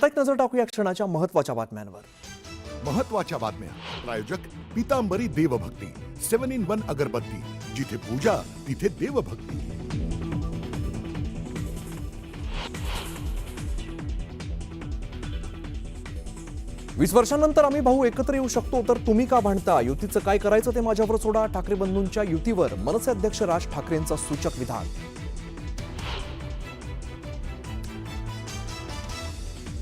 आता एक नजर टाकूया क्षणाच्या महत्त्वाच्या बातम्यांवर. महत्वाच्या बातम्या. प्रायोजक पीतांबरी देवभक्ती 7-in-1 अगरबत्ती. जिथे पूजा तिथे देवभक्ती. वीस वर्षांनंतर आम्ही भाऊ एकत्र येऊ शकतो तर तुम्ही का भांडता? युतीचं काय करायचं ते माझ्यावर सोडा. ठाकरे बंधूंच्या युतीवर मनसे अध्यक्ष राज ठाकरेंचं सूचक विधान.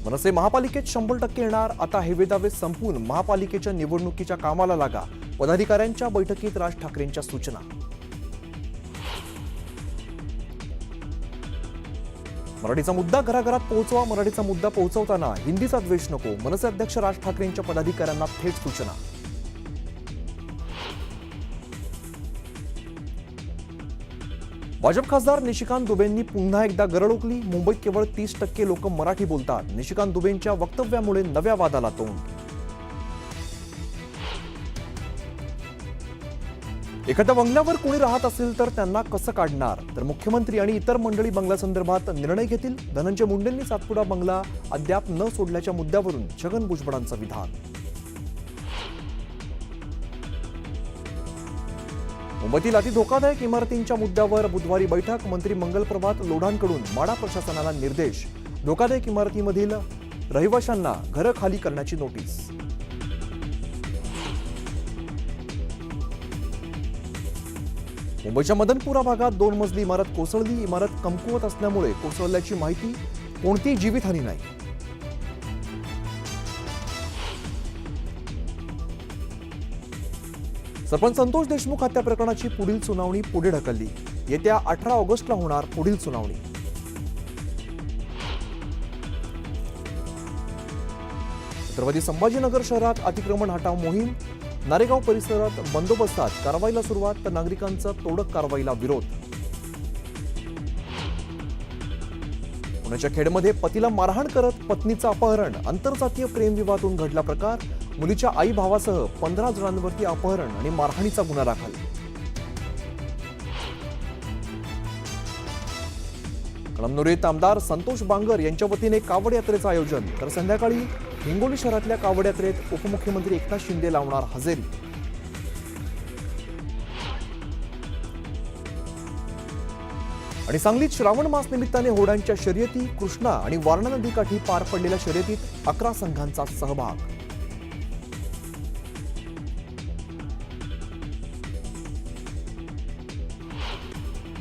मनसे महापालिकेत 100% येणार. आता हेवे दावे संपून महापालिकेच्या निवडणुकीच्या कामाला लागा. पदाधिकाऱ्यांच्या बैठकीत राज ठाकरेंच्या सूचना. मराठीचा मुद्दा घराघरात पोहोचवा. मराठीचा मुद्दा पोहोचवताना हिंदीचा द्वेष नको. मनसे अध्यक्ष राज ठाकरेंच्या पदाधिकाऱ्यांना थेट सूचना. भाजप खासदार निशिकांत दुबेंनी पुन्हा एकदा गरळ ओकली. मुंबईत केवळ 30% लोक मराठी बोलतात. निशिकांत दुबेंच्या वक्तव्यामुळे नव्या वादाला तोंड. एखाद्या बंगल्यावर कोणी राहत असेल तर त्यांना कसं काढणार? तर मुख्यमंत्री आणि इतर मंडळी बंगल्यासंदर्भात निर्णय घेतील. धनंजय मुंडेंनी सातपुडा बंगला अद्याप न सोडल्याच्या मुद्द्यावरून छगन भुजबळांचं विधान. मुंबईतील अति धोकादायक इमारतींच्या मुद्द्यावर बुधवारी बैठक. मंत्री मंगल प्रभात लोढांकडून माडा प्रशासनाला निर्देश. धोकादायक इमारतीमधील रहिवाशांना घरं खाली करण्याची नोटीस. मुंबईच्या मदनपुरा भागात 2 मजली इमारत कोसळली. इमारत कमकुवत असल्यामुळे कोसळल्याची माहिती. कोणतीही जीवितहानी नाही. सरपंच संतोष देशमुख हत्या प्रकरणाची पुढील सुनावणी पुढे ढकलली. येत्या 18 ऑगस्टला होणार पुढील सुनावणी. छत्रपती संभाजीनगर शहरात अतिक्रमण हटाव मोहीम. नारेगाव परिसरात बंदोबस्तात कारवाईला सुरुवात तर नागरिकांचा तोडक कारवाईला विरोध. पुण्याच्या खेडमध्ये पतीला मारहाण करत पत्नीचं अपहरण. आंतरजातीय प्रेमविवाहातून घडला प्रकार. मुलीच्या आई भावासह 15 जणांवरती अपहरण आणि मारहाणीचा गुन्हा दाखल. कळमनुरीत आमदार संतोष बांगर यांच्या वतीने कावड यात्रेचं आयोजन. तर संध्याकाळी हिंगोली शहरातल्या कावड यात्रेत उपमुख्यमंत्री एकनाथ शिंदे लावणार हजेरी. आणि सांगलीत श्रावण मास निमित्ताने होड्यांच्या शर्यती. कृष्णा आणि वारणा नदीकाठी पार पडलेल्या शर्यतीत 11 संघांचा सहभाग.